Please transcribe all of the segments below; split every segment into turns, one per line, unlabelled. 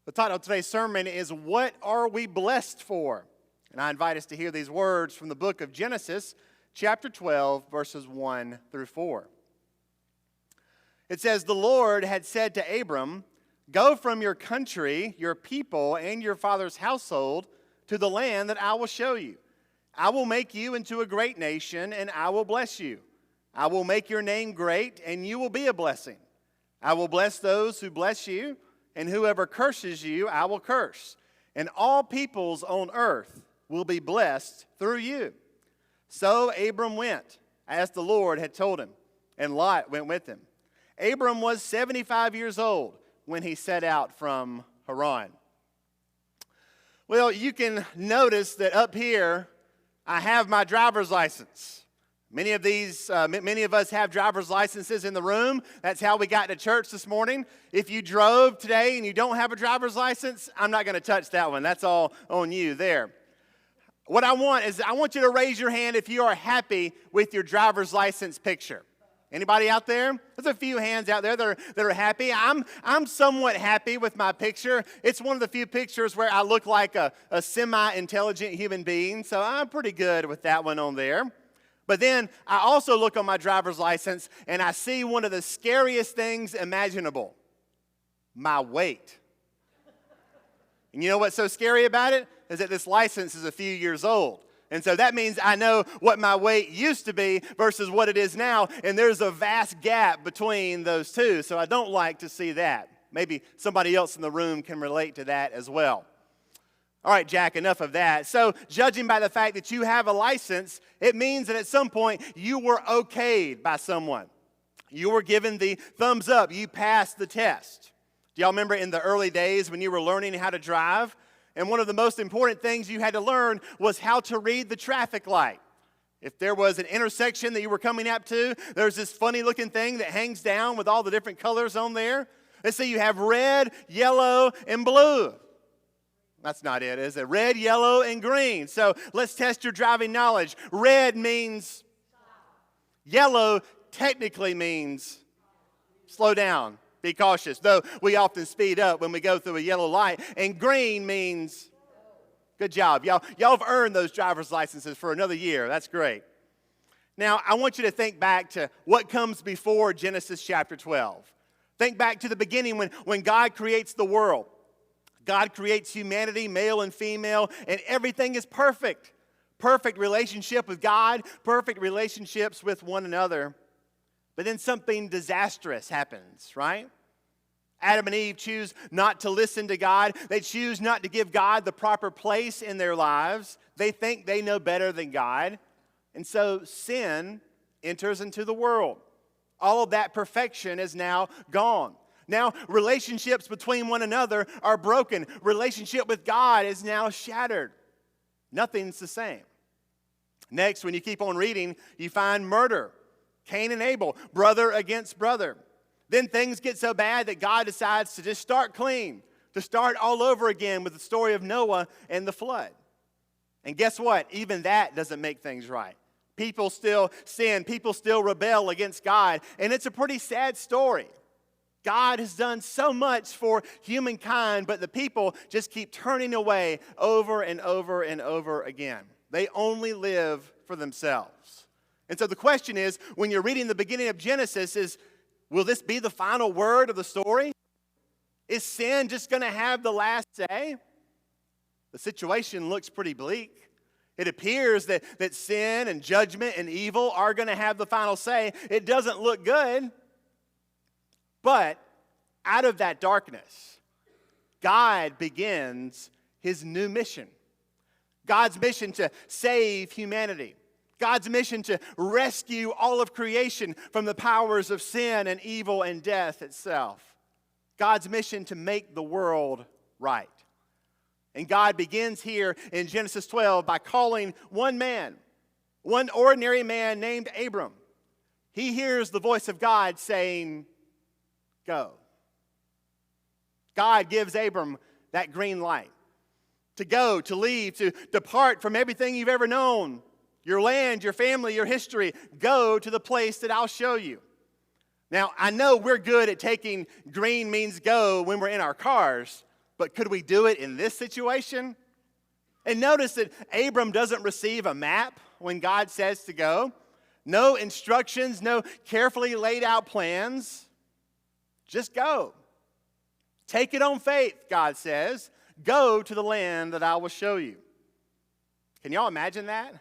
The title of today's sermon is, What Are We Blessed For? And I invite us to hear these words from the book of Genesis, chapter 12, verses 1 through 4. It says, The Lord had said to Abram, Go from your country, your people, and your father's household to the land that I will show you. I will make you into a great nation, and I will bless you. I will make your name great, and you will be a blessing. I will bless those who bless you, and whoever curses you, I will curse. And all peoples on earth will be blessed through you. So Abram went, as the Lord had told him, and Lot went with him. Abram was 75 years old when he set out from Haran. Well, you can notice that up here, I have my driver's license. Many of us have driver's licenses in the room. That's how we got to church this morning. If you drove today and you don't have a driver's license, I'm not going to touch that one. That's all on you there. What I want you to raise your hand if you are happy with your driver's license picture. Anybody out there? There's a few hands out there that are happy. I'm somewhat happy with my picture. It's one of the few pictures where I look like a semi-intelligent human being, so I'm pretty good with that one on there. But then I also look on my driver's license and I see one of the scariest things imaginable, my weight. And you know what's so scary about it? Is that this license is a few years old. And so that means I know what my weight used to be versus what it is now, and there's a vast gap between those two, so I don't like to see that. Maybe somebody else in the room can relate to that as well. All right, Jack, enough of that. So, judging by the fact that you have a license, it means that at some point you were okayed by someone. You were given the thumbs up. You passed the test. Do y'all remember in the early days when you were learning how to drive? And one of the most important things you had to learn was how to read the traffic light. If there was an intersection that you were coming up to, there's this funny-looking thing that hangs down with all the different colors on there. Let's say you have red, yellow, and blue. That's not it, is it? Red, yellow, and green. So let's test your driving knowledge. Red means yellow technically means slow down, be cautious. Though we often speed up when we go through a yellow light. And green means good job. Y'all have earned those driver's licenses for another year. That's great. Now, I want you to think back to what comes before Genesis chapter 12. Think back to the beginning when God creates the world. God creates humanity, male and female, and everything is perfect. Perfect relationship with God, perfect relationships with one another. But then something disastrous happens, right? Adam and Eve choose not to listen to God. They choose not to give God the proper place in their lives. They think they know better than God. And so sin enters into the world. All of that perfection is now gone. Now, relationships between one another are broken. Relationship with God is now shattered. Nothing's the same. Next, when you keep on reading, you find murder. Cain and Abel, brother against brother. Then things get so bad that God decides to just start clean, to start all over again with the story of Noah and the flood. And guess what? Even that doesn't make things right. People still sin. People still rebel against God. And it's a pretty sad story. God has done so much for humankind, but the people just keep turning away over and over and over again. They only live for themselves. And so the question is, when you're reading the beginning of Genesis, will this be the final word of the story? Is sin just going to have the last say? The situation looks pretty bleak. It appears that sin and judgment and evil are going to have the final say. It doesn't look good. But out of that darkness, God begins his new mission. God's mission to save humanity. God's mission to rescue all of creation from the powers of sin and evil and death itself. God's mission to make the world right. And God begins here in Genesis 12 by calling one man, one ordinary man named Abram. He hears the voice of God saying, go. God gives Abram that green light to go, to leave, to depart from everything you've ever known, your land, your family, your history. Go to the place that I'll show you. Now, I know we're good at taking green means go when we're in our cars, but could we do it in this situation? And notice that Abram doesn't receive a map when God says to go. No instructions, no carefully laid out plans. Just go. Take it on faith, God says. Go to the land that I will show you. Can y'all imagine that?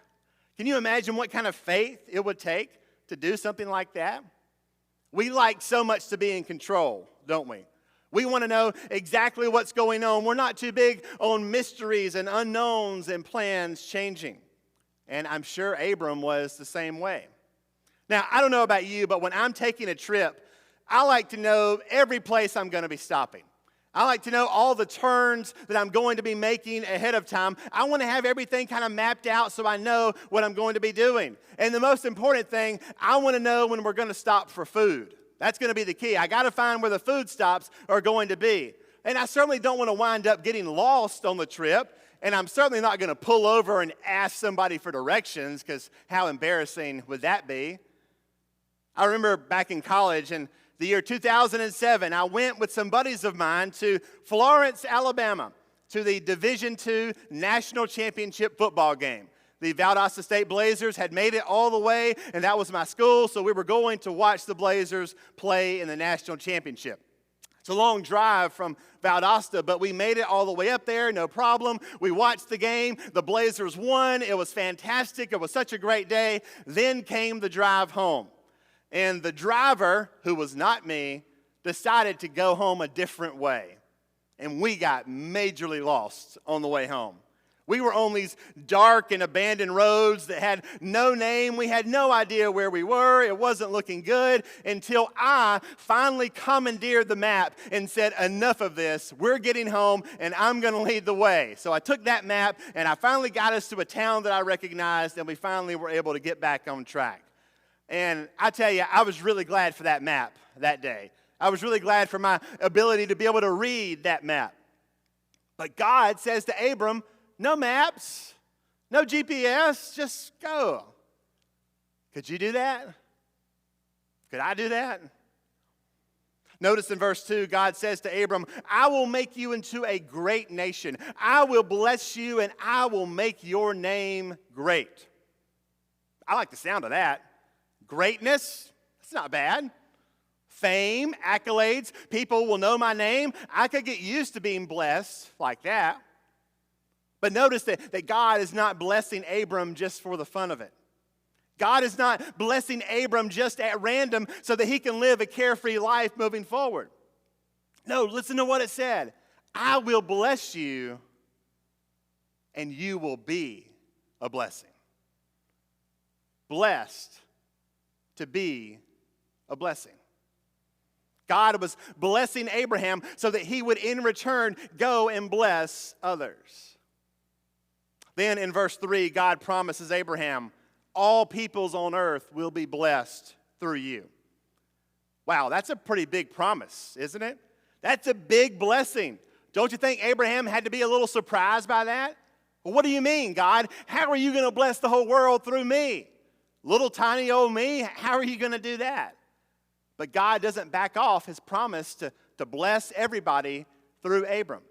Can you imagine what kind of faith it would take to do something like that? We like so much to be in control, don't we? We want to know exactly what's going on. We're not too big on mysteries and unknowns and plans changing. And I'm sure Abram was the same way. Now, I don't know about you, but when I'm taking a trip, I like to know every place I'm going to be stopping. I like to know all the turns that I'm going to be making ahead of time. I want to have everything kind of mapped out so I know what I'm going to be doing. And the most important thing, I want to know when we're going to stop for food. That's going to be the key. I got to find where the food stops are going to be. And I certainly don't want to wind up getting lost on the trip. And I'm certainly not going to pull over and ask somebody for directions, because how embarrassing would that be? I remember back in college in the year 2007, I went with some buddies of mine to Florence, Alabama, to the Division II National Championship football game. The Valdosta State Blazers had made it all the way, and that was my school, so we were going to watch the Blazers play in the national championship. It's a long drive from Valdosta, but we made it all the way up there, no problem. We watched the game. The Blazers won. It was fantastic. It was such a great day. Then came the drive home. And the driver, who was not me, decided to go home a different way. And we got majorly lost on the way home. We were on these dark and abandoned roads that had no name. We had no idea where we were. It wasn't looking good until I finally commandeered the map and said, enough of this. We're getting home, and I'm going to lead the way. So I took that map, and I finally got us to a town that I recognized, and we finally were able to get back on track. And I tell you, I was really glad for that map that day. I was really glad for my ability to be able to read that map. But God says to Abram, no maps, no GPS, just go. Could you do that? Could I do that? Notice in verse 2, God says to Abram, I will make you into a great nation. I will bless you, and I will make your name great. I like the sound of that. Greatness, that's not bad. Fame, accolades, people will know my name. I could get used to being blessed like that. But notice that God is not blessing Abram just for the fun of it. God is not blessing Abram just at random so that he can live a carefree life moving forward. No, listen to what it said. I will bless you, and you will be a blessing. Blessed to be a blessing. God was blessing Abraham so that he would in return go and bless others. Then in verse 3, God promises Abraham, all peoples on earth will be blessed through you. Wow, that's a pretty big promise, isn't it? That's a big blessing. Don't you think Abraham had to be a little surprised by that? Well, what do you mean, God? How are you going to bless the whole world through me? Little tiny old me, how are you going to do that? But God doesn't back off his promise to bless everybody through Abram.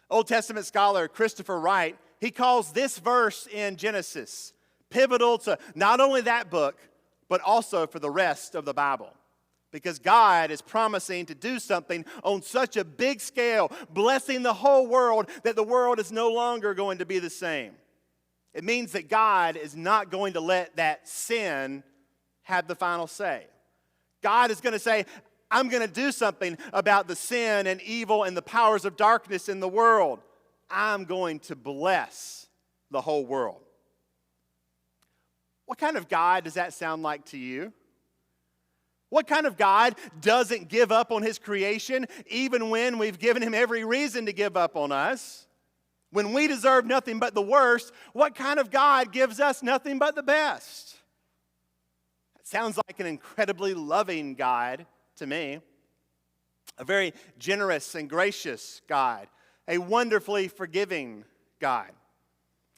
Old Testament scholar Christopher Wright, he calls this verse in Genesis pivotal to not only that book, but also for the rest of the Bible. Because God is promising to do something on such a big scale, blessing the whole world, that the world is no longer going to be the same. It means that God is not going to let that sin have the final say. God is going to say, I'm going to do something about the sin and evil and the powers of darkness in the world. I'm going to bless the whole world. What kind of God does that sound like to you? What kind of God doesn't give up on his creation even when we've given him every reason to give up on us? When we deserve nothing but the worst, what kind of God gives us nothing but the best? That sounds like an incredibly loving God to me. A very generous and gracious God. A wonderfully forgiving God.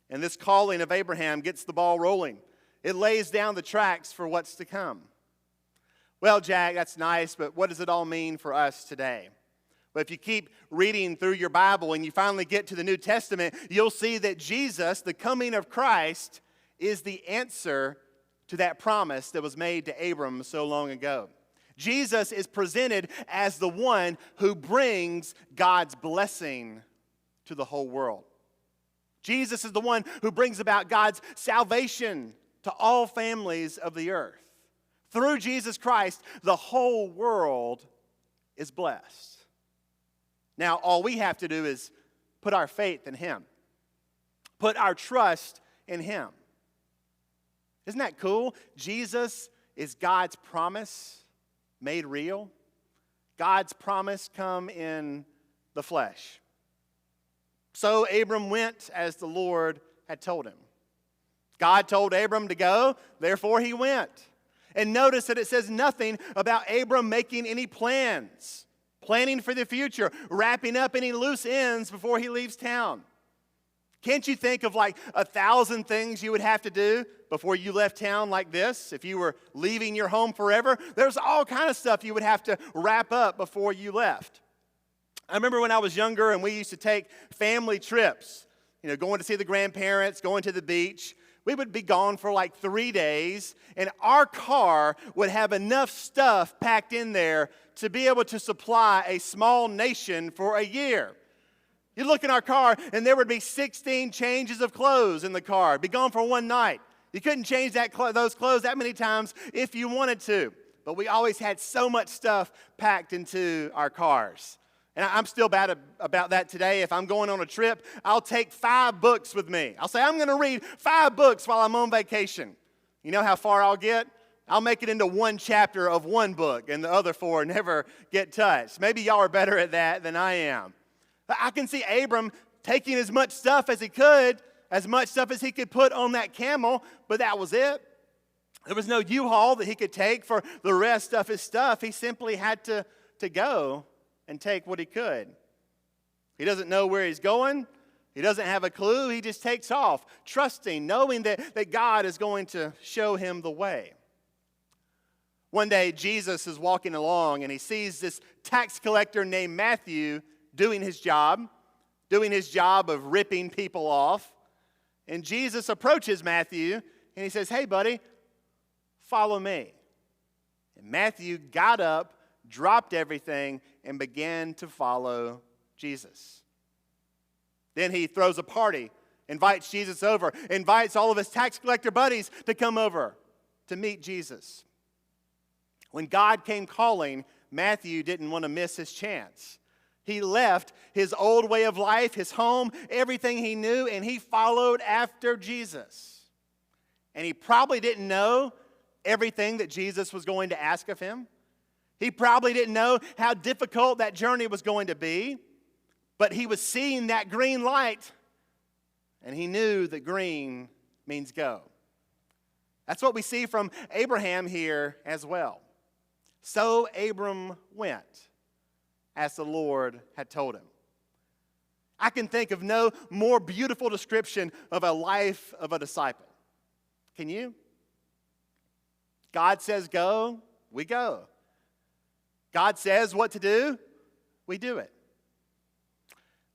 And this calling of Abraham gets the ball rolling. It lays down the tracks for what's to come. Well, Jack, that's nice, but what does it all mean for us today? But if you keep reading through your Bible and you finally get to the New Testament, you'll see that Jesus, the coming of Christ, is the answer to that promise that was made to Abram so long ago. Jesus is presented as the one who brings God's blessing to the whole world. Jesus is the one who brings about God's salvation to all families of the earth. Through Jesus Christ, the whole world is blessed. Now, all we have to do is put our faith in Him, put our trust in Him. Isn't that cool? Jesus is God's promise made real. God's promise come in the flesh. So Abram went as the Lord had told him. God told Abram to go, therefore he went. And notice that it says nothing about Abram making any plans, planning for the future, wrapping up any loose ends before he leaves town. Can't you think of like 1,000 things you would have to do before you left town like this? If you were leaving your home forever, there's all kind of stuff you would have to wrap up before you left. I remember when I was younger and we used to take family trips, going to see the grandparents, going to the beach. We would be gone for like 3 days, and our car would have enough stuff packed in there to be able to supply a small nation for a year. You look in our car, and there would be 16 changes of clothes in the car. It'd be gone for one night. You couldn't change those clothes that many times if you wanted to. But we always had so much stuff packed into our cars. And I'm still bad about that today. If I'm going on a trip, I'll take 5 books with me. I'll say, I'm going to read 5 books while I'm on vacation. You know how far I'll get? I'll make it into one chapter of one book, and the other 4 never get touched. Maybe y'all are better at that than I am. I can see Abram taking as much stuff as he could, as much stuff as he could put on that camel, but that was it. There was no U-Haul that he could take for the rest of his stuff. He simply had to go and take what he could. He doesn't know where he's going. He doesn't have a clue. He just takes off, trusting, knowing that God is going to show him the way. One day, Jesus is walking along, and he sees this tax collector named Matthew doing his job of ripping people off. And Jesus approaches Matthew, and he says, hey, buddy, follow me. And Matthew got up, dropped everything, and began to follow Jesus. Then he throws a party, invites Jesus over, invites all of his tax collector buddies to come over to meet Jesus. When God came calling, Matthew didn't want to miss his chance. He left his old way of life, his home, everything he knew, and he followed after Jesus. And he probably didn't know everything that Jesus was going to ask of him. He probably didn't know how difficult that journey was going to be, but he was seeing that green light, and he knew that green means go. That's what we see from Abraham here as well. So Abram went, as the Lord had told him. I can think of no more beautiful description of a life of a disciple. Can you? God says go, we go. God says what to do, we do it.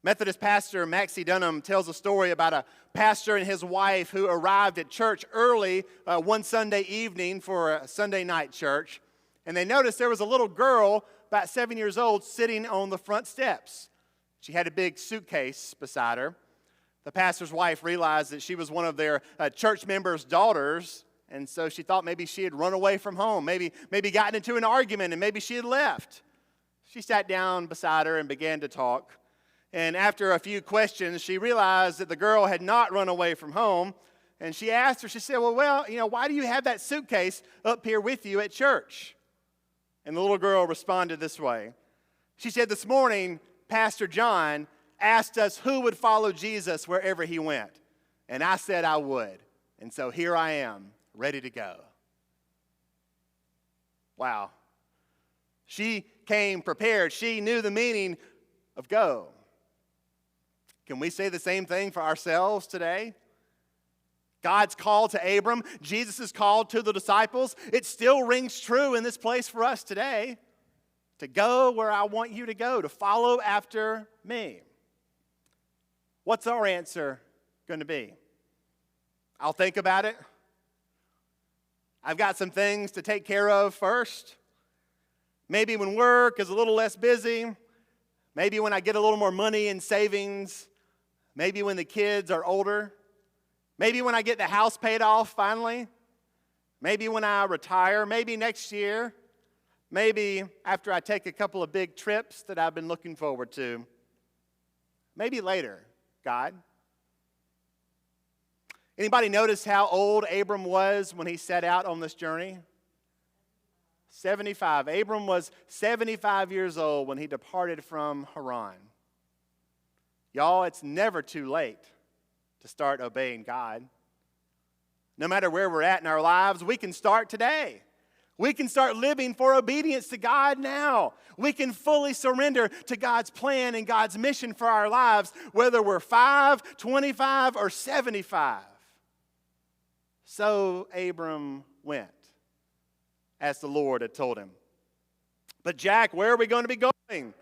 Methodist pastor Maxie Dunham tells a story about a pastor and his wife who arrived at church early one Sunday evening for a Sunday night church. And they noticed there was a little girl about 7 years old sitting on the front steps. She had a big suitcase beside her. The pastor's wife realized that she was one of their church members' daughters, and so she thought maybe she had run away from home, maybe gotten into an argument, and maybe she had left. She sat down beside her and began to talk. And after a few questions, she realized that the girl had not run away from home. And she asked her, she said, well, why do you have that suitcase up here with you at church? And the little girl responded this way. She said, this morning, Pastor John asked us who would follow Jesus wherever he went. And I said I would. And so here I am, ready to go. Wow. She came prepared. She knew the meaning of go. Can we say the same thing for ourselves today? God's call to Abram, Jesus' call to the disciples, it still rings true in this place for us today. to go where I want you to go, to follow after me. What's our answer going to be? I'll think about it. I've got some things to take care of first. Maybe when work is a little less busy. Maybe when I get a little more money in savings. Maybe when the kids are older. Maybe when I get the house paid off finally. Maybe when I retire. Maybe next year. Maybe after I take a couple of big trips that I've been looking forward to. Maybe later, God. Anybody notice how old Abram was when he set out on this journey? 75. Abram was 75 years old when he departed from Haran. Y'all, it's never too late to start obeying God. No matter where we're at in our lives, we can start today. We can start living for obedience to God now. We can fully surrender to God's plan and God's mission for our lives, whether we're 5, 25, or 75. So Abram went, as the Lord had told him. But Jack, where are we going to be going?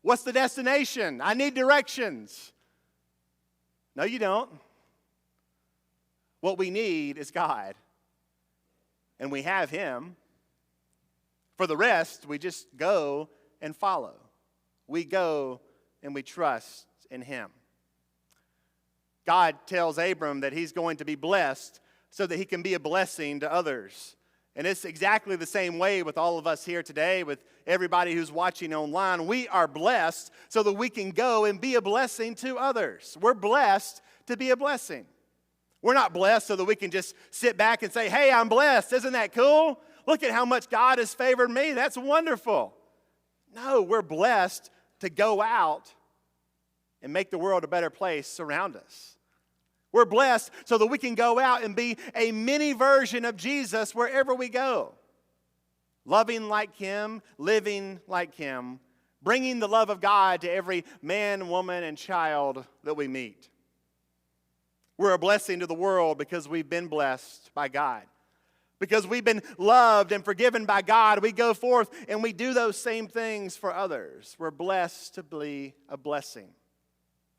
What's the destination? I need directions. No, you don't. What we need is God. And we have Him. For the rest, we just go and follow. We go and we trust in Him. God tells Abram that he's going to be blessed so that he can be a blessing to others. And it's exactly the same way with all of us here today, with everybody who's watching online. We are blessed so that we can go and be a blessing to others. We're blessed to be a blessing. We're not blessed so that we can just sit back and say, hey, I'm blessed. Isn't that cool? Look at how much God has favored me. That's wonderful. No, we're blessed to go out and make the world a better place around us. We're blessed so that we can go out and be a mini version of Jesus wherever we go. Loving like Him, living like Him, bringing the love of God to every man, woman, and child that we meet. We're a blessing to the world because we've been blessed by God. Because we've been loved and forgiven by God, we go forth and we do those same things for others. We're blessed to be a blessing.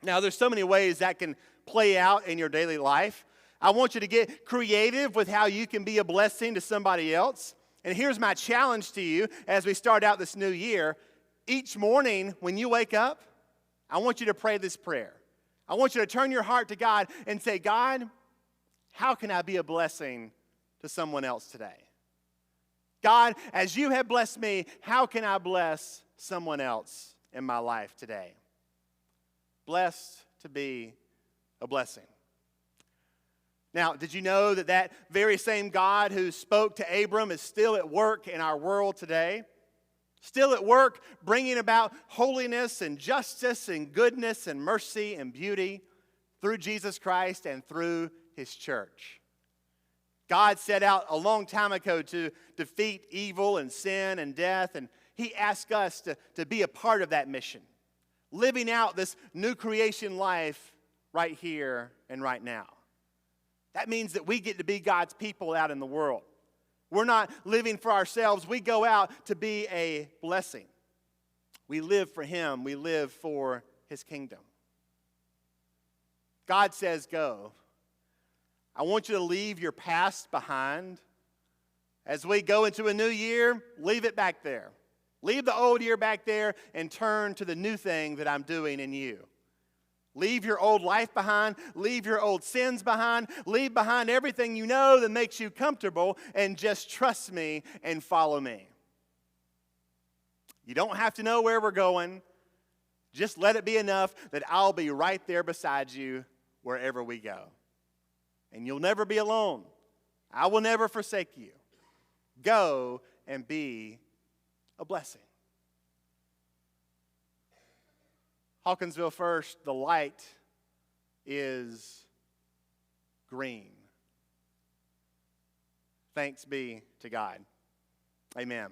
Now, there's so many ways that can play out in your daily life. I want you to get creative with how you can be a blessing to somebody else. And here's my challenge to you as we start out this new year. Each morning when you wake up, I want you to pray this prayer. I want you to turn your heart to God and say, God, how can I be a blessing to someone else today? God, as you have blessed me, how can I bless someone else in my life today? Blessed to be a blessing. Now, did you know that that very same God who spoke to Abram is still at work in our world today? Still at work bringing about holiness and justice and goodness and mercy and beauty through Jesus Christ and through His church. God set out a long time ago to defeat evil and sin and death, and He asked us to be a part of that mission, living out this new creation life right here and right now. That means that we get to be God's people out in the world. We're not living for ourselves. We go out to be a blessing. We live for Him. We live for His kingdom. God says, go. I want you to leave your past behind. As we go into a new year, leave it back there. Leave the old year back there and turn to the new thing that I'm doing in you. Leave your old life behind. Leave your old sins behind. Leave behind everything you know that makes you comfortable and just trust me and follow me. You don't have to know where we're going. Just let it be enough that I'll be right there beside you wherever we go. And you'll never be alone. I will never forsake you. Go and be a blessing. Hawkinsville First, the light is green. Thanks be to God. Amen.